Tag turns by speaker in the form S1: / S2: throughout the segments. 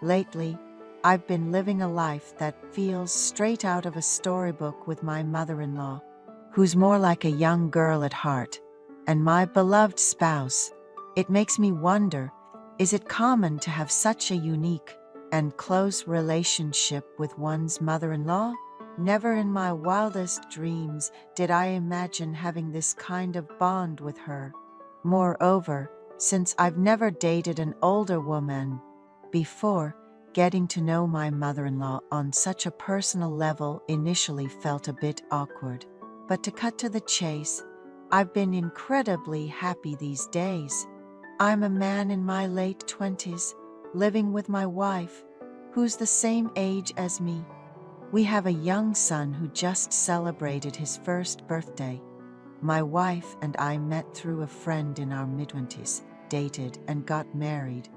S1: Lately, I've been living a life that feels straight out of a storybook with my mother-in-law, who's more like a young girl at heart, and my beloved spouse. It makes me wonder, is it common to have such a unique and close relationship with one's mother-in-law? Never in my wildest dreams did I imagine having this kind of bond with her. Moreover, since I've never dated an older woman before, getting to know my mother-in-law on such a personal level initially felt a bit awkward. But to cut to the chase, I've been incredibly happy these days. I'm a man in my late 20s, living with my wife, who's the same age as me. We have a young son who just celebrated his first birthday. My wife and I met through a friend in our mid-20s, dated and got married,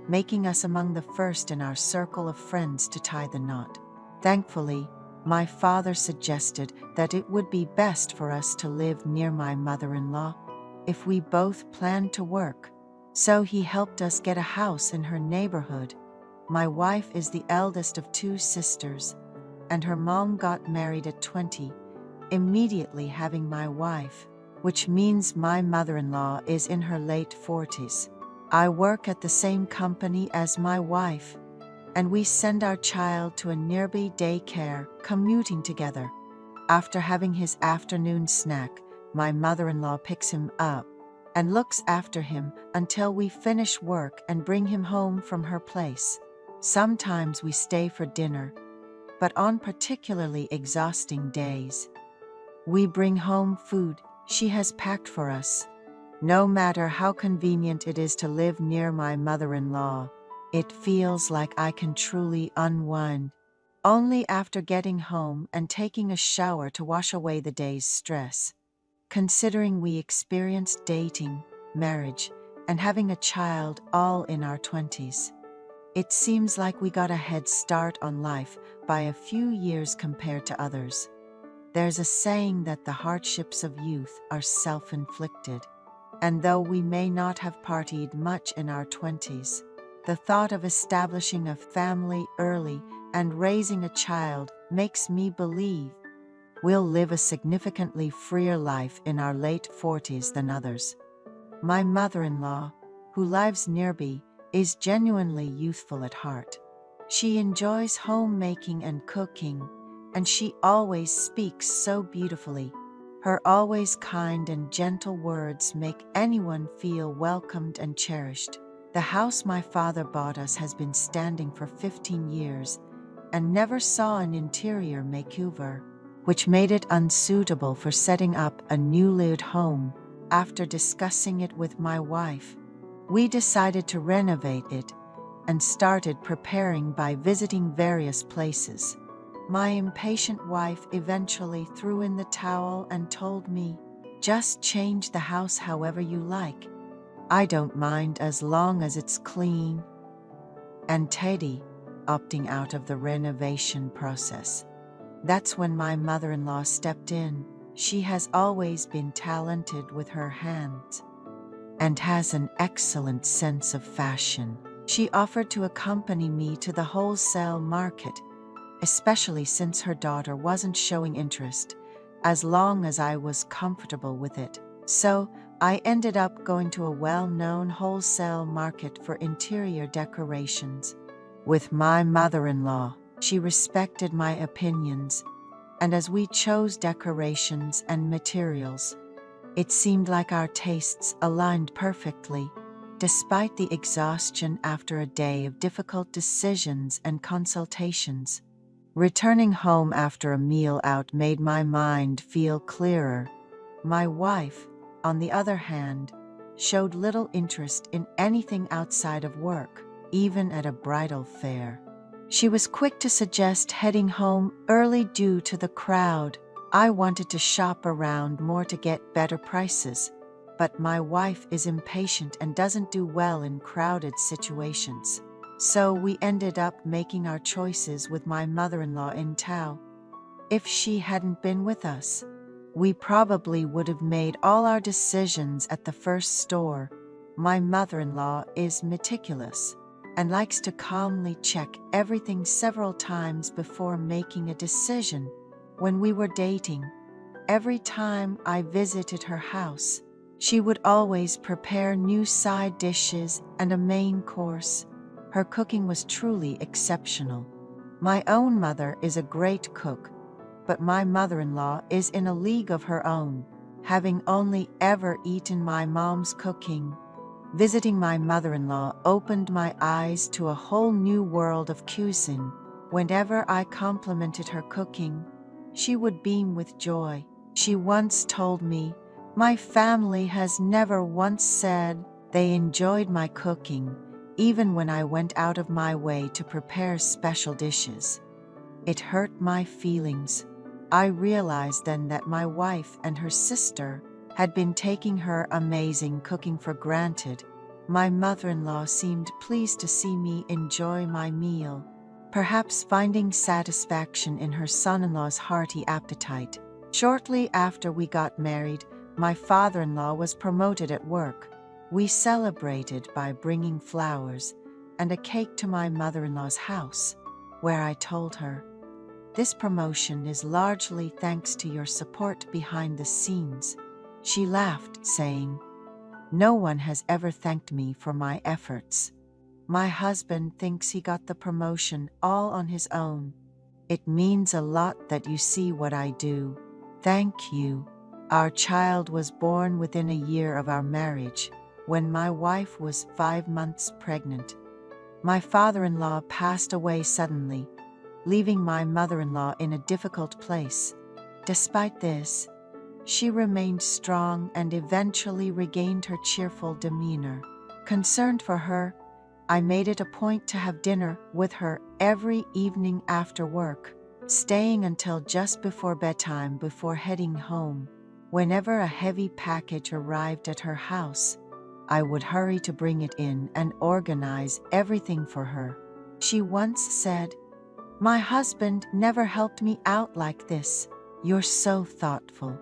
S1: making us among the first in our circle of friends to tie the knot. Thankfully, my father suggested that it would be best for us to live near my mother-in-law if we both planned to work. So he helped us get a house in her neighborhood. My wife is the eldest of two sisters, and her mom got married at 20, immediately having my wife, which means my mother-in-law is in her late 40s. I work at the same company as my wife, and we send our child to a nearby daycare, commuting together. After having his afternoon snack, my mother-in-law picks him up and looks after him until we finish work and bring him home from her place. Sometimes we stay for dinner, but on particularly exhausting days, we bring home food she has packed for us. No matter how convenient it is to live near my mother-in-law, it feels like I can truly unwind only after getting home and taking a shower to wash away the day's stress. Considering we experienced dating, marriage, and having a child all in our 20s, it seems like we got a head start on life by a few years compared to others. There's a saying that the hardships of youth are self-inflicted. And though we may not have partied much in our 20s, the thought of establishing a family early and raising a child makes me believe we'll live a significantly freer life in our late 40s than others. My mother-in-law, who lives nearby, is genuinely youthful at heart. She enjoys homemaking and cooking, and she always speaks so beautifully. Her always kind and gentle words make anyone feel welcomed and cherished. The house my father bought us has been standing for 15 years and never saw an interior makeover, which made it unsuitable for setting up a newly home. After discussing it with my wife, we decided to renovate it and started preparing by visiting various places. My impatient wife eventually threw in the towel and told me, "Just change the house however you like. I don't mind as long as it's clean and tidy," opting out of the renovation process. That's when my mother-in-law stepped in. She has always been talented with her hands and has an excellent sense of fashion. She offered to accompany me to the wholesale market, especially since her daughter wasn't showing interest, as long as I was comfortable with it. So I ended up going to a well-known wholesale market for interior decorations. With my mother-in-law, she respected my opinions, and as we chose decorations and materials, it seemed like our tastes aligned perfectly, despite the exhaustion after a day of difficult decisions and consultations. Returning home after a meal out made my mind feel clearer. My wife, on the other hand, showed little interest in anything outside of work, even at a bridal fair. She was quick to suggest heading home early due to the crowd. I wanted to shop around more to get better prices, but my wife is impatient and doesn't do well in crowded situations. So we ended up making our choices with my mother-in-law in tow. If she hadn't been with us, we probably would have made all our decisions at the first store. My mother-in-law is meticulous, and likes to calmly check everything several times before making a decision. When we were dating, every time I visited her house, she would always prepare new side dishes and a main course. Her cooking was truly exceptional. My own mother is a great cook, but my mother-in-law is in a league of her own, having only ever eaten my mom's cooking. Visiting my mother-in-law opened my eyes to a whole new world of cuisine. Whenever I complimented her cooking, she would beam with joy. She once told me, "My family has never once said they enjoyed my cooking, even when I went out of my way to prepare special dishes." It hurt my feelings. I realized then that my wife and her sister had been taking her amazing cooking for granted. My mother-in-law seemed pleased to see me enjoy my meal, perhaps finding satisfaction in her son-in-law's hearty appetite. Shortly after we got married, my father-in-law was promoted at work. We celebrated by bringing flowers and a cake to my mother-in-law's house, where I told her, "This promotion is largely thanks to your support behind the scenes." She laughed, saying, "No one has ever thanked me for my efforts. My husband thinks he got the promotion all on his own. It means a lot that you see what I do. Thank you." Our child was born within a year of our marriage, when my wife was 5 months pregnant. My father-in-law passed away suddenly, leaving my mother-in-law in a difficult place. Despite this, she remained strong and eventually regained her cheerful demeanor. Concerned for her, I made it a point to have dinner with her every evening after work, staying until just before bedtime before heading home. Whenever a heavy package arrived at her house, I would hurry to bring it in and organize everything for her. She once said, "My husband never helped me out like this. You're so thoughtful.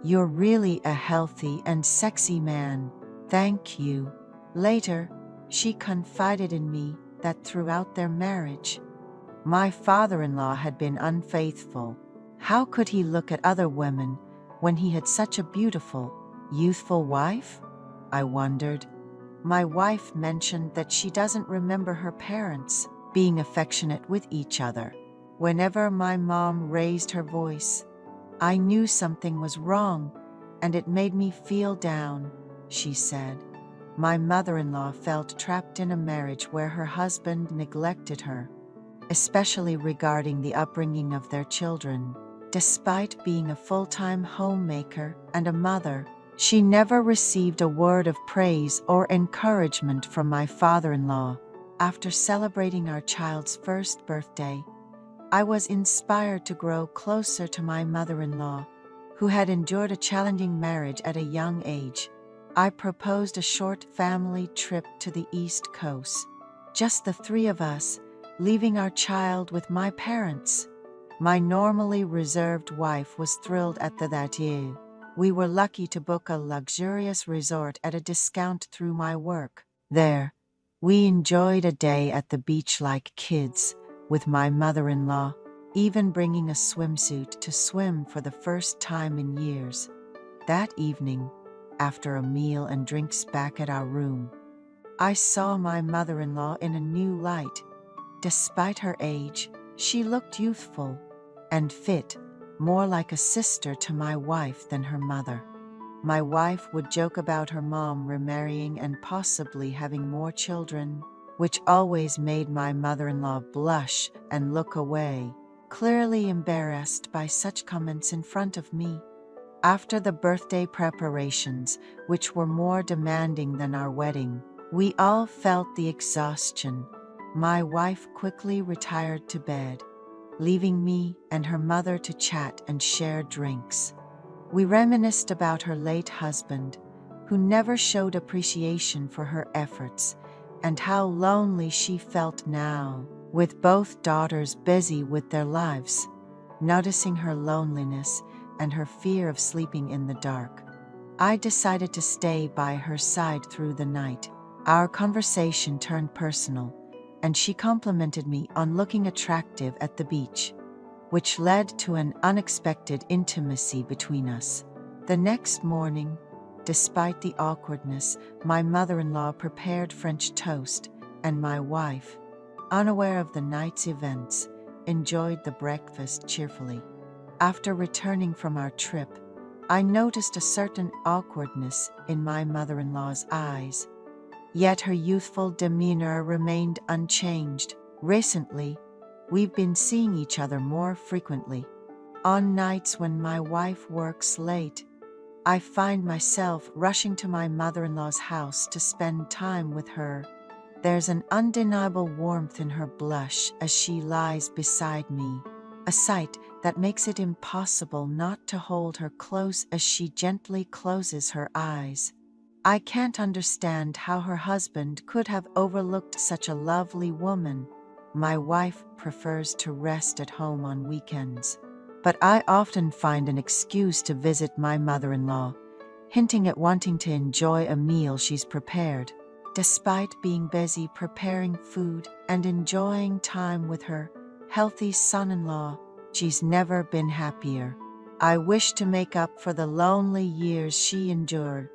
S1: You're really a healthy and sexy man. Thank you." Later, she confided in me that throughout their marriage, my father-in-law had been unfaithful. How could he look at other women when he had such a beautiful, youthful wife? I wondered. My wife mentioned that she doesn't remember her parents being affectionate with each other. Whenever my mom raised her voice, I knew something was wrong, and it made me feel down, she said. My mother-in-law felt trapped in a marriage where her husband neglected her, especially regarding the upbringing of their children. Despite being a full-time homemaker and a mother, she never received a word of praise or encouragement from my father-in-law. After celebrating our child's first birthday, I was inspired to grow closer to my mother-in-law, who had endured a challenging marriage at a young age. I proposed a short family trip to the East Coast, just the 3 of us, leaving our child with my parents. My normally reserved wife was thrilled at the idea. We were lucky to book a luxurious resort at a discount through my work. There, we enjoyed a day at the beach like kids, with my mother-in-law, even bringing a swimsuit to swim for the first time in years. That evening, after a meal and drinks back at our room, I saw my mother-in-law in a new light. Despite her age, she looked youthful and fit, more like a sister to my wife than her mother. My wife would joke about her mom remarrying and possibly having more children, which always made my mother-in-law blush and look away, clearly embarrassed by such comments in front of me. After the birthday preparations, which were more demanding than our wedding, we all felt the exhaustion. My wife quickly retired to bed, leaving me and her mother to chat and share drinks. We reminisced about her late husband, who never showed appreciation for her efforts, and how lonely she felt now, with both daughters busy with their lives. Noticing her loneliness and her fear of sleeping in the dark, I decided to stay by her side through the night. Our conversation turned personal, and she complimented me on looking attractive at the beach, which led to an unexpected intimacy between us. The next morning, despite the awkwardness, my mother-in-law prepared French toast, and my wife, unaware of the night's events, enjoyed the breakfast cheerfully. After returning from our trip, I noticed a certain awkwardness in my mother-in-law's eyes, yet her youthful demeanor remained unchanged. Recently, we've been seeing each other more frequently. On nights when my wife works late, I find myself rushing to my mother-in-law's house to spend time with her. There's an undeniable warmth in her blush as she lies beside me, a sight that makes it impossible not to hold her close as she gently closes her eyes. I can't understand how her husband could have overlooked such a lovely woman. My wife prefers to rest at home on weekends, but I often find an excuse to visit my mother-in-law, hinting at wanting to enjoy a meal she's prepared. Despite being busy preparing food and enjoying time with her healthy son-in-law, she's never been happier. I wish to make up for the lonely years she endured